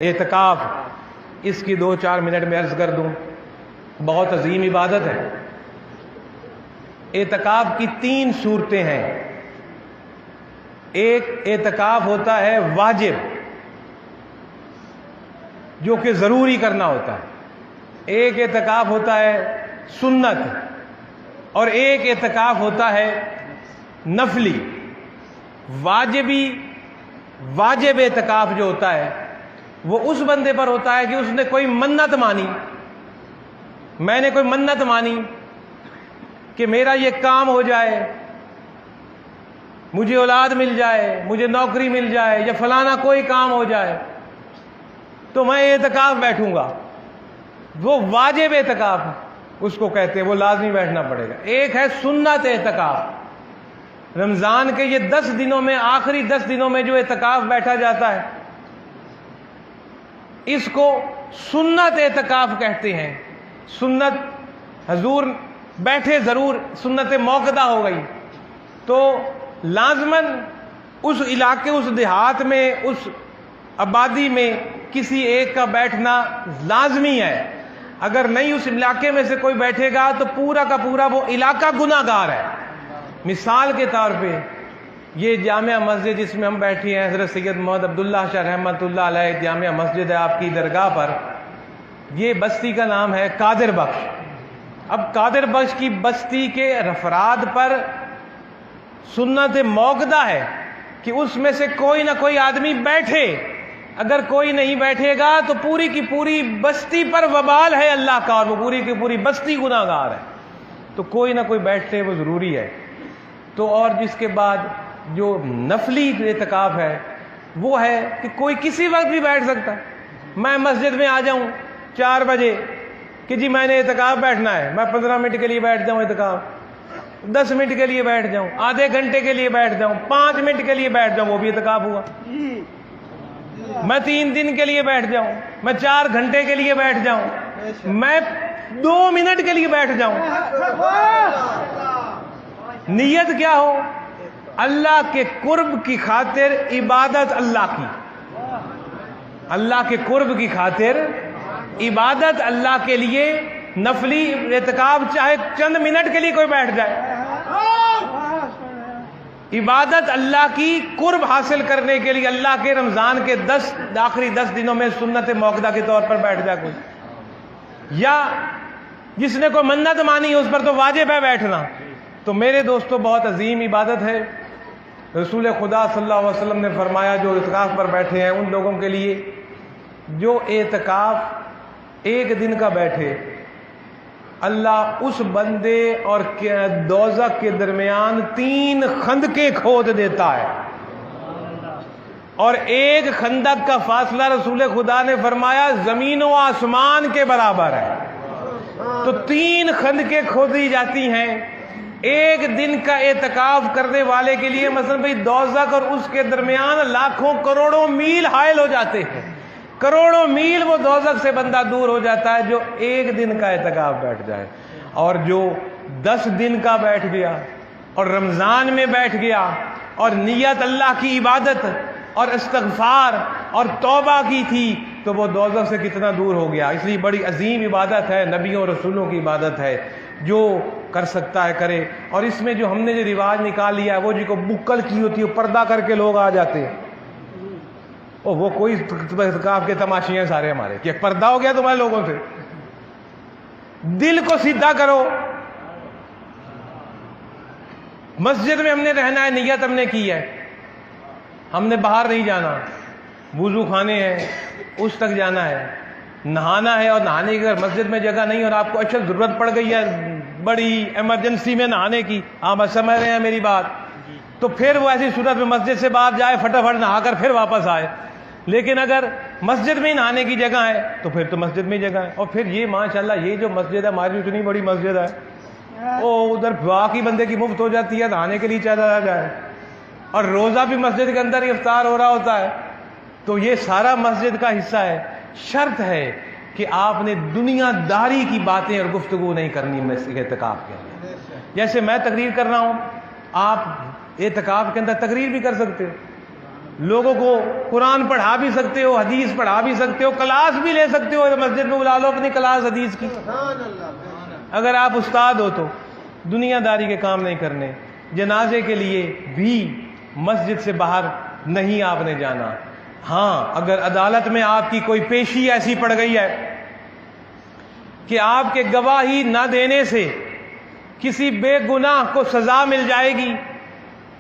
اعتکاف، اس کی 2-4 منٹ میں عرض کر دوں، بہت عظیم عبادت ہے۔ اعتکاف کی 3 صورتیں ہیں۔ ایک اعتکاف ہوتا ہے واجب، جو کہ ضروری کرنا ہوتا ہے۔ ایک اعتکاف ہوتا ہے سنت، اور ایک اعتکاف ہوتا ہے نفلی۔ واجب اعتکاف جو ہوتا ہے وہ اس بندے پر ہوتا ہے کہ اس نے کوئی منت مانی، میں نے کوئی منت مانی کہ میرا یہ کام ہو جائے، مجھے اولاد مل جائے، مجھے نوکری مل جائے، یا فلانا کوئی کام ہو جائے تو میں اعتکاف بیٹھوں گا۔ وہ واجب اعتکاف اس کو کہتے ہیں، وہ لازمی بیٹھنا پڑے گا۔ ایک ہے سنت اعتکاف، رمضان کے یہ 10 دنوں میں، آخری 10 دنوں میں جو اعتکاف بیٹھا جاتا ہے اس کو سنت اعتکاف کہتے ہیں۔ سنت، حضور بیٹھے ضرور، سنت موقدہ ہو گئی، تو لازماً اس علاقے، اس دیہات میں، اس آبادی میں کسی ایک کا بیٹھنا لازمی ہے۔ اگر نہیں اس علاقے میں سے کوئی بیٹھے گا تو پورا کا پورا وہ علاقہ گناہ گار ہے۔ مثال کے طور پہ یہ جامع مسجد جس میں ہم بیٹھے ہیں، حضرت سید محمد عبداللہ شاہ رحمۃ اللہ علیہ جامع مسجد ہے آپ کی درگاہ پر، یہ بستی کا نام ہے قادر بخش۔ اب قادر بخش کی بستی کے افراد پر سنت موقدہ ہے کہ اس میں سے کوئی نہ کوئی آدمی بیٹھے۔ اگر کوئی نہیں بیٹھے گا تو پوری کی پوری بستی پر وبال ہے اللہ کا، اور وہ پوری کی پوری بستی گناہ گار ہے۔ تو کوئی نہ کوئی بیٹھے، وہ ضروری ہے۔ تو اور جس کے بعد جو نفلی اعتکاف ہے وہ ہے کہ کوئی کسی وقت بھی بیٹھ سکتا ہے۔ میں مسجد میں آ جاؤں 4 بجے کہ جی میں نے اعتکاف بیٹھنا ہے، میں 15 منٹ کے لیے بیٹھ جاؤں، اعتکاف 10 منٹ کے لیے بیٹھ جاؤں، آدھے گھنٹے کے لیے بیٹھ جاؤں، 5 منٹ کے لیے بیٹھ جاؤں، وہ بھی اعتکاف ہوا۔ میں 3 دن کے لیے بیٹھ جاؤں، میں 4 گھنٹے کے لیے بیٹھ جاؤں، میں 2 منٹ کے لیے بیٹھ جاؤں، نیت کیا ہو؟ اللہ کے قرب کی خاطر عبادت، اللہ کی، اللہ کے قرب کی خاطر عبادت اللہ کے لیے نفلی اعتکاف، چاہے چند منٹ کے لیے کوئی بیٹھ جائے، عبادت اللہ کی قرب حاصل کرنے کے لیے اللہ کے رمضان کے آخری 10 دنوں میں سنت موقدہ کے طور پر بیٹھ جائے کوئی، یا جس نے کوئی منت مانی اس پر تو واجب ہے بیٹھنا۔ تو میرے دوستو بہت عظیم عبادت ہے۔ رسول خدا صلی اللہ علیہ وسلم نے فرمایا جو اعتکاف پر بیٹھے ہیں ان لوگوں کے لیے جو اعتکاف 1 دن کا بیٹھے، اللہ اس بندے اور دوزخ کے درمیان 3 خندقیں کھود دیتا ہے، اور 1 خندق کا فاصلہ رسول خدا نے فرمایا زمین و آسمان کے برابر ہے۔ تو 3 خندقیں کھودی جاتی ہیں 1 دن کا اعتکاف کرنے والے کے لیے۔ مثلا بھئی دوزخ اور اس کے درمیان لاکھوں کروڑوں میل حائل ہو جاتے ہیں، کروڑوں میل وہ دوزخ سے بندہ دور ہو جاتا ہے جو 1 دن کا اعتکاف بیٹھ جائے۔ اور جو 10 دن کا بیٹھ گیا اور رمضان میں بیٹھ گیا اور نیت اللہ کی عبادت اور استغفار اور توبہ کی تھی تو وہ دوزخ سے کتنا دور ہو گیا۔ اس لیے بڑی عظیم عبادت ہے، نبیوں اور رسولوں کی عبادت ہے، جو کر سکتا ہے کرے۔ اور اس میں جو ہم نے جو رواج نکال لیا ہے وہ جی کو بکل کی ہوتی ہے، پردہ کر کے لوگ آ جاتے ہیں، وہ کوئی اعتکاف کے تماشے ہیں سارے ہمارے کہ پردہ ہو گیا تمہارے لوگوں سے۔ دل کو سیدھا کرو، مسجد میں ہم نے رہنا ہے، نیت ہم نے کی ہے، ہم نے باہر نہیں جانا، وضو خانے ہیں اس تک جانا ہے، نہانا ہے، اور نہانے کی اگر مسجد میں جگہ نہیں اور آپ کو اچھا ضرورت پڑ گئی ہے بڑی ایمرجنسی میں نہانے کی، آپ سمجھ رہے ہیں میری بات، تو پھر وہ ایسی صورت میں مسجد سے باہر جائے، فٹافٹ نہا کر پھر واپس آئے۔ لیکن اگر مسجد میں نہانے کی جگہ ہے تو پھر تو مسجد میں جگہ ہے۔ اور پھر یہ ماشاءاللہ یہ جو مسجد ہے ہماری اتنی بڑی مسجد ہے، وہ ادھر باقی بندے کی مفت ہو جاتی ہے، نہانے کے لیے چلا جائے، اور روزہ بھی مسجد کے اندر ہی افطار ہو رہا ہوتا ہے، تو یہ سارا مسجد کا حصہ ہے۔ شرط ہے کہ آپ نے دنیا داری کی باتیں اور گفتگو نہیں کرنی اعتکاف کے اندر۔ جیسے میں تقریر کر رہا ہوں، آپ اعتکاف کے اندر تقریر بھی کر سکتے ہو، لوگوں کو قرآن پڑھا بھی سکتے ہو، حدیث پڑھا بھی سکتے ہو، کلاس بھی لے سکتے ہو، مسجد میں بلا لو اپنی کلاس حدیث کی۔ اگر آپ استاد ہو تو دنیا داری کے کام نہیں کرنے، جنازے کے لیے بھی مسجد سے باہر نہیں آپ نے جانا۔ ہاں اگر عدالت میں آپ کی کوئی پیشی ایسی پڑ گئی ہے کہ آپ کے گواہی نہ دینے سے کسی بے گناہ کو سزا مل جائے گی،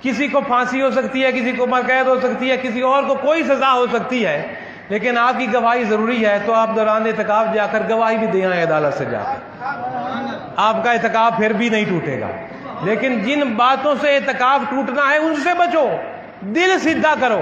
کسی کو پھانسی ہو سکتی ہے، کسی کو عمر قید ہو سکتی ہے، کسی اور کو کوئی سزا ہو سکتی ہے، لیکن آپ کی گواہی ضروری ہے، تو آپ دوران اعتکاف جا کر گواہی بھی دے آئیں عدالت سے جا کر، آپ کا اعتکاف پھر بھی نہیں ٹوٹے گا۔ لیکن جن باتوں سے اعتکاف ٹوٹنا ہے ان سے بچو، دل سیدھا کرو۔